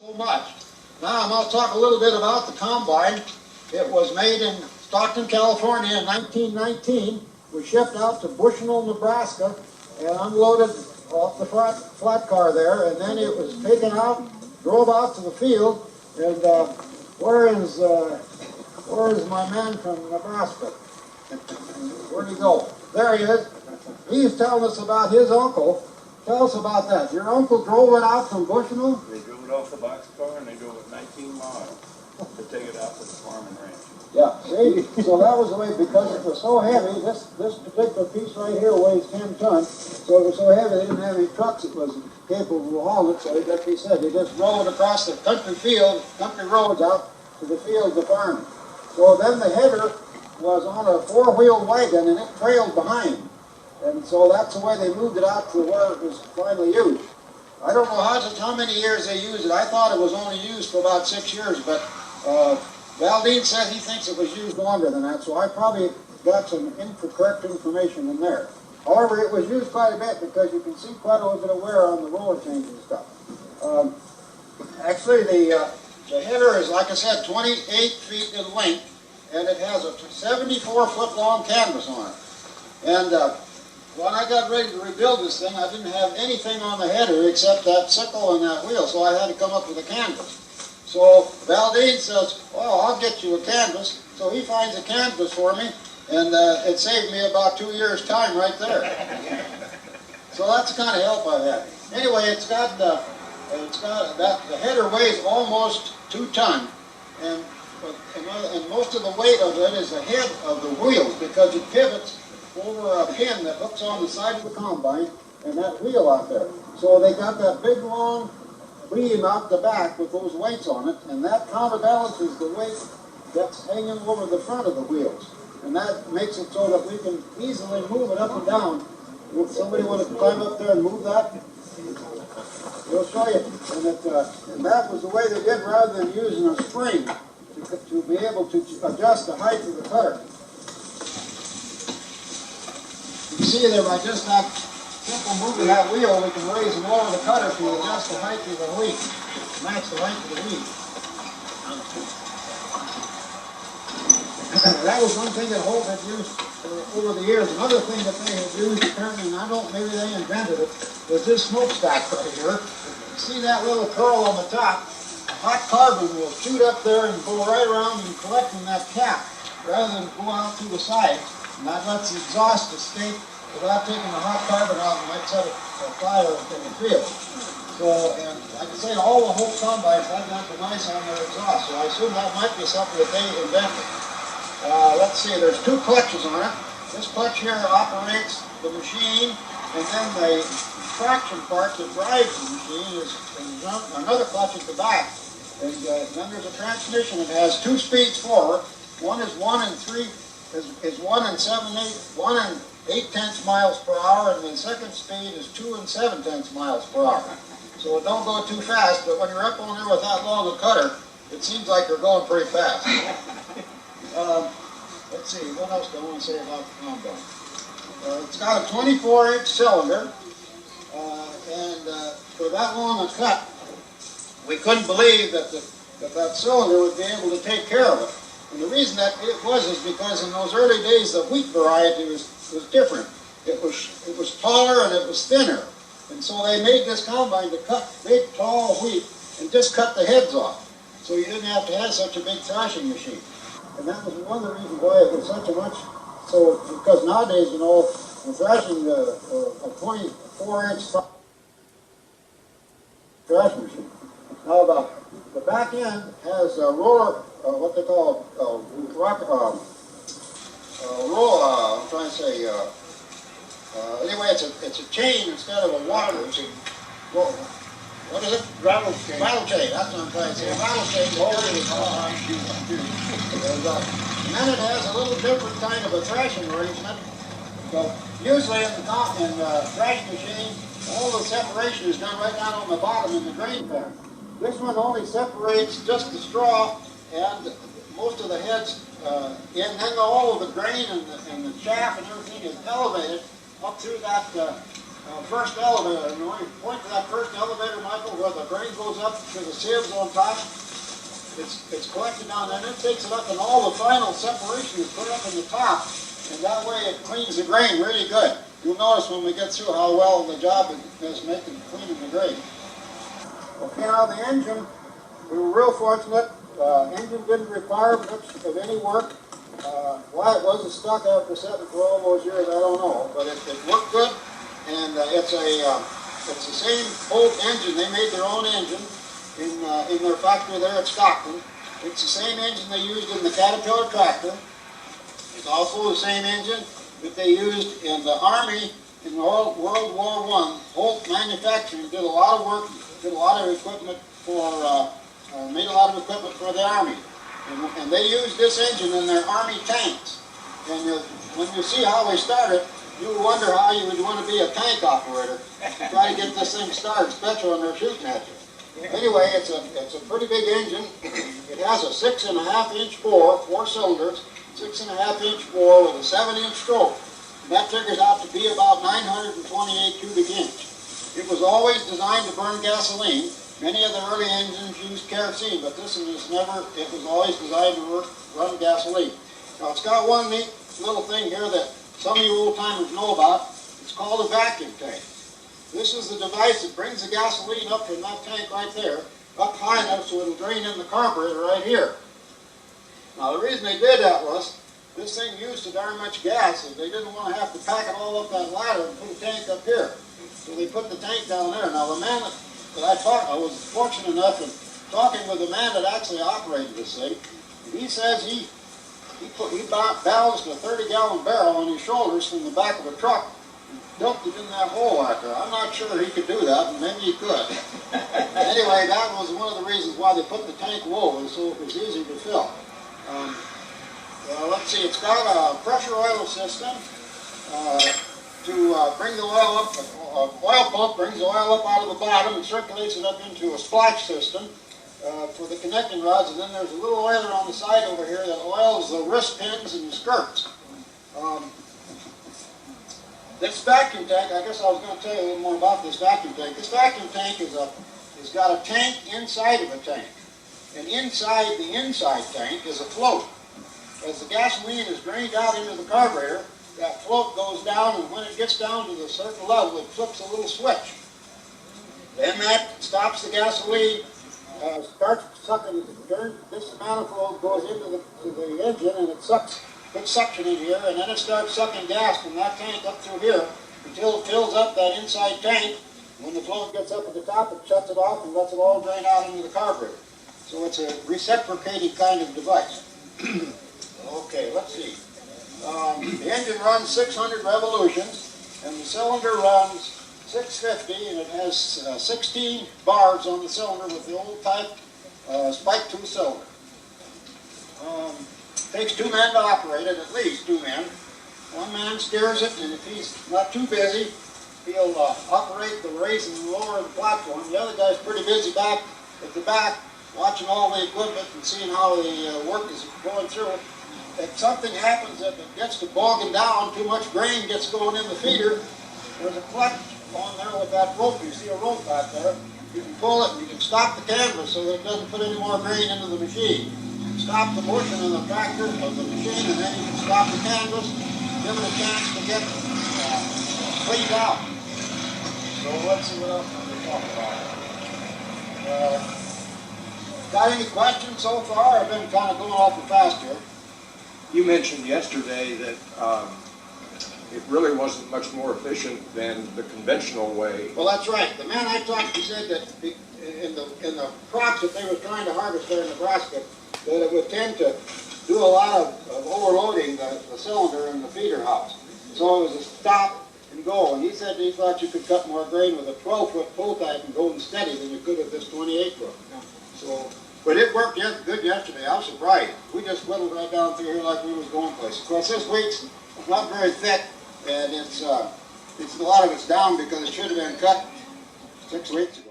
So much. Now I'm going to talk a little bit about the combine. It was made in Stockton, California in 1919. Was shipped out to Bushnell, Nebraska, and unloaded off the flat car there, and then it was taken out, drove out to the field, and where is my man from Nebraska? Where'd he go? There he is. He's telling us about his uncle. Tell us about that. Your uncle drove it out from Bushnell? They drove it off the boxcar and they drove it 19 miles to take it out to the farm and ranch. Yeah, see? So that was the way, because it was so heavy, this particular piece right here weighs 10 tons, so it was so heavy they didn't have any trucks that was capable of hauling it, so like he said, they just rolled across the country roads out to the field to farm. So then the header was on a four-wheel wagon and it trailed behind. And so that's the way they moved it out to where it was finally used. I don't know how many years they used it. I thought it was only used for about 6 years, but Valdine says he thinks it was used longer than that, so I probably got some incorrect information in there. However, it was used quite a bit because you can see quite a little bit of wear on the roller chains and stuff. Actually, the header is, like I said, 28 feet in length, and it has a 74-foot-long canvas on it. And when I got ready to rebuild this thing, I didn't have anything on the header except that sickle and that wheel, so I had to come up with a canvas. So Valdine says, well, I'll get you a canvas. So he finds a canvas for me, and it saved me about 2 years' time right there. So that's the kind of help I've had. Anyway, the header weighs almost 2 tons, and most of the weight of it is the head of the wheels because it pivots over a pin that hooks on the side of the combine and that wheel out there. So they got that big long beam out the back with those weights on it, and that counterbalances the weight that's hanging over the front of the wheels. And that makes it so that we can easily move it up and down. Would somebody want to climb up there and move that? We'll show you. And that was the way they did rather than using a spring to be able to adjust the height of the cutter. You see there, by just that simple moving that wheel, we can raise and lower the cutter to adjust the height of the wheel, match the length of the wheel. That was one thing that Holt had used over the years. Another thing that they had used, apparently, and I don't, maybe they invented it, was this smokestack right here. See that little curl on the top? Hot carbon will shoot up there and go right around and collect in that cap, rather than go out through the side. And that lets the exhaust escape without taking the hot carbon out and might set a fire in the field. So, and like I say, all the Holt Combines have that device on their exhaust, so I assume that might be something that they invented. Let's see, there's 2 clutches on it. This clutch here operates the machine, and then the traction part that drives the machine is another clutch at the back. And then there's a transmission. It has 2 speeds forward. One is 1 and 8/10 miles per hour, and the second speed is 2 7/10 miles per hour. So it don't go too fast, but when you're up on there with that long a cutter, it seems like you're going pretty fast. Let's see, what else do I want to say about the combine? It's got a 24-inch cylinder, and for that long a cut, we couldn't believe that that cylinder would be able to take care of it. And the reason that it was is because in those early days the wheat variety was different. It was taller and it was thinner. And so they made this combine to cut big, tall wheat and just cut the heads off. So you didn't have to have such a big thrashing machine. And that was one of the reasons why it was such a much, so, because nowadays, you know, the thrashing, a 24-inch thrashing machine. Now the back end has a roller, what they call I'm trying to say, anyway, it's a chain instead of a water. What is it? Rattle chain. Rattle chain, that's what I'm trying to say. A rattle chain. And then it has a little different kind of a thrashing arrangement. So usually in the thrashing machine, all the separation is done right down on the bottom in the grain pan. This one only separates just the straw and most of the heads, and then all of the grain and the chaff and everything is elevated up through that First elevator, you know, you point to that first elevator, Michael, where the grain goes up to the sieves on top. It's collected down there, and it takes it up, and all the final separation is put up in the top, and that way it cleans the grain really good. You'll notice when we get through how well the job is making cleaning the grain. Okay, now the engine, we were real fortunate. Engine didn't require much of any work. Why it wasn't stuck after setting for all those years, I don't know, but it worked good, and it's the same Holt engine. They made their own engine in their factory there at Stockton. It's the same engine they used in the Caterpillar tractor. It's also the same engine that they used in the Army in World War I. Holt Manufacturing did a lot of work, did a lot of equipment for, made a lot of equipment for the Army. And they used this engine in their Army tanks. And when you see how they started, you wonder how you would want to be a tank operator to try to get this thing started, especially when they're shooting at you. Anyway, it's a pretty big engine. It has a 6.5-inch bore, 4 cylinders, 6.5-inch bore with a 7-inch stroke. And that figures out to be about 928 cubic inch. It was always designed to burn gasoline. Many of the early engines used kerosene, but this one it was always designed to run gasoline. Now it's got one neat little thing here that some of you old timers know about. It's called a vacuum tank. This is the device that brings the gasoline up from that tank right there, up high enough so it'll drain in the carburetor right here. Now the reason they did that was, this thing used so darn much gas that they didn't want to have to pack it all up that ladder and put a tank up here. So they put the tank down there. Now the man I was fortunate enough in talking with the man that actually operated this thing. And he says he balanced a 30-gallon barrel on his shoulders from the back of a truck and dumped it in that hole out there. I'm not sure he could do that, but maybe he could. Anyway, that was one of the reasons why they put the tank low, so it was easy to fill. Let's see, it's got a pressure oil system to bring the oil up. Oil pump brings the oil up out of the bottom and circulates it up into a splash system for the connecting rods, and then there's a little oiler on the side over here that oils the wrist pins and the skirts. This vacuum tank, I guess I was going to tell you a little more about this vacuum tank. This vacuum tank has got a tank inside of a tank, and inside the inside tank is a float. As the gasoline is drained out into the carburetor, that float goes down, and when it gets down to the certain level, it flips a little switch. Then that stops the gasoline, starts sucking. This manifold goes into the engine, and it sucks, gets suction in here, and then it starts sucking gas from that tank up through here until it fills up that inside tank. When the float gets up at the top, it shuts it off and lets it all drain out into the carburetor. So it's a reciprocating kind of device. Okay, let's see. The engine runs 600 revolutions, and the cylinder runs 650, and it has 16 bars on the cylinder with the old type spike 2 cylinder. Takes 2 men to operate it, at least 2 men. One man steers it, and if he's not too busy, he'll operate the raise and lower the platform. The other guy's pretty busy back at the back, watching all the equipment and seeing how the work is going through it. If something happens that it gets to bogging down, too much grain gets going in the feeder, there's a clutch on there with that rope. You see a rope back there. You can pull it and you can stop the canvas so that it doesn't put any more grain into the machine. Stop the motion of the tractor, of the machine, and then you can stop the canvas, give it a chance to get cleaned out. So let's see what else we can talk about. Got any questions so far? I've been kind of going awful fast here. You mentioned yesterday that it really wasn't much more efficient than the conventional way. Well, that's right. The man I talked to said that in the crops that they were trying to harvest there in Nebraska, that it would tend to do a lot of overloading the cylinder in the feeder house. So it was a stop and go. And he said he thought you could cut more grain with a 12-foot pull type and go steady than you could with this 28-foot. So. But it worked good yesterday. I was surprised. We just whittled right down through here like we was going places. Of course, this wheat's not very thick, and it's a lot of it's down because it should have been cut 6 weeks ago.